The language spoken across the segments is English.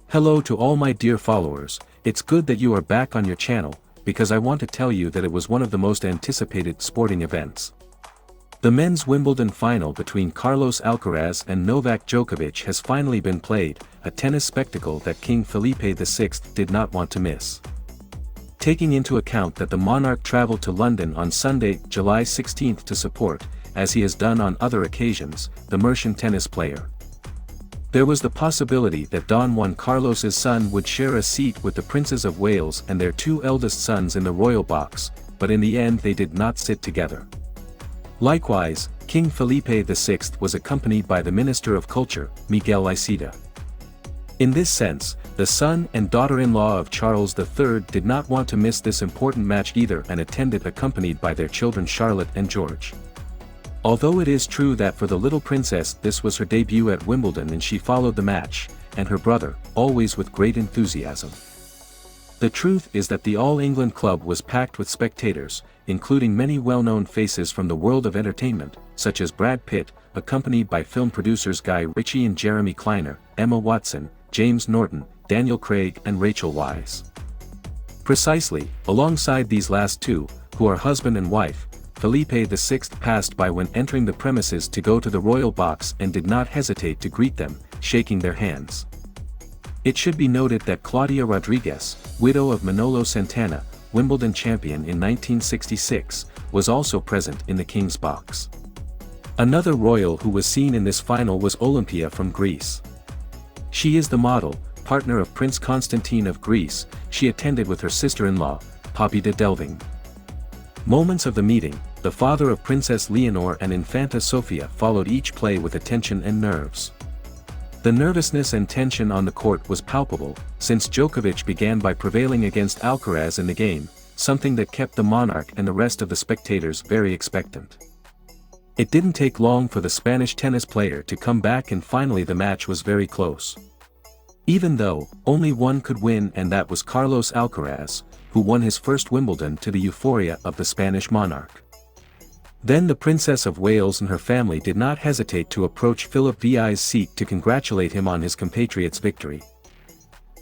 Hello to all my dear followers, it's good that you are back on your channel, because I want to tell you that it was one of the most anticipated sporting events. The men's Wimbledon final between Carlos Alcaraz and Novak Djokovic has finally been played, a tennis spectacle that King Felipe VI did not want to miss. Taking into account that the monarch traveled to London on Sunday, July 16 to support, as he has done on other occasions, the Mercian tennis player. There was the possibility that Don Juan Carlos's son would share a seat with the Princes of Wales and their two eldest sons in the royal box, but in the end they did not sit together. Likewise, King Felipe VI was accompanied by the Minister of Culture, Miguel Iceta. In this sense, the son and daughter-in-law of Charles III did not want to miss this important match either and attended accompanied by their children Charlotte and George. Although it is true that for the little princess this was her debut at Wimbledon and she followed the match, and her brother, always with great enthusiasm. The truth is that the All England Club was packed with spectators, including many well-known faces from the world of entertainment, such as Brad Pitt, accompanied by film producers Guy Ritchie and Jeremy Kleiner, Emma Watson, James Norton, Daniel Craig and Rachel Weisz. Precisely, alongside these last two, who are husband and wife, Felipe VI passed by when entering the premises to go to the royal box and did not hesitate to greet them, shaking their hands. It should be noted that Claudia Rodriguez, widow of Manolo Santana, Wimbledon champion in 1966, was also present in the King's box. Another royal who was seen in this final was Olympia from Greece. She is the model, partner of Prince Constantine of Greece. She attended with her sister-in-law, Poppy de Delving. Moments of the meeting, the father of Princess Leonor and Infanta Sofia followed each play with attention and nerves. The nervousness and tension on the court was palpable, since Djokovic began by prevailing against Alcaraz in the game, something that kept the monarch and the rest of the spectators very expectant. It didn't take long for the Spanish tennis player to come back and finally the match was very close. Even though, only one could win and that was Carlos Alcaraz, who won his first Wimbledon to the euphoria of the Spanish monarch. Then the Princess of Wales and her family did not hesitate to approach Philip VI's seat to congratulate him on his compatriot's victory.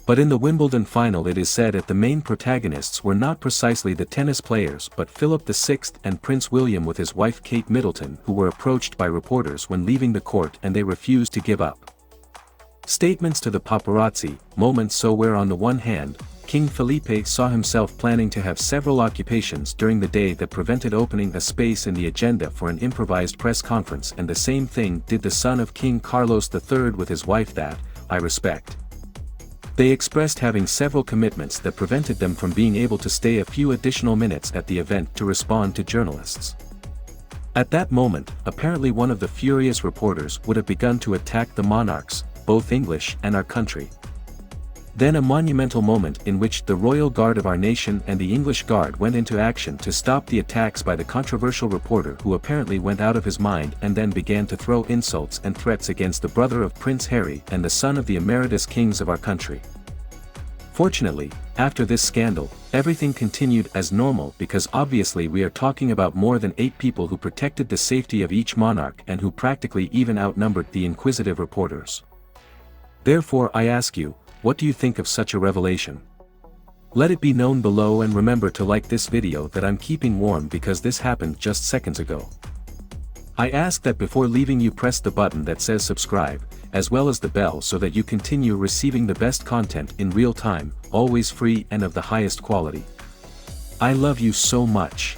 But in the Wimbledon final it is said that the main protagonists were not precisely the tennis players but Philip VI and Prince William with his wife Kate Middleton, who were approached by reporters when leaving the court and they refused to give up. Statements to the paparazzi, moments so where on the one hand, King Felipe saw himself planning to have several occupations during the day that prevented opening a space in the agenda for an improvised press conference, and the same thing did the son of King Carlos III with his wife that, I respect. They expressed having several commitments that prevented them from being able to stay a few additional minutes at the event to respond to journalists. At that moment, apparently one of the furious reporters would have begun to attack the monarchs, both English and our country. Then a monumental moment in which the Royal Guard of our nation and the English Guard went into action to stop the attacks by the controversial reporter who apparently went out of his mind and then began to throw insults and threats against the brother of Prince Harry and the son of the emeritus kings of our country. Fortunately, after this scandal, everything continued as normal because obviously we are talking about more than 8 people who protected the safety of each monarch and who practically even outnumbered the inquisitive reporters. Therefore I ask you, what do you think of such a revelation? Let it be known below and remember to like this video that I'm keeping warm because this happened just seconds ago. I ask that before leaving you press the button that says subscribe, as well as the bell so that you continue receiving the best content in real time, always free and of the highest quality. I love you so much.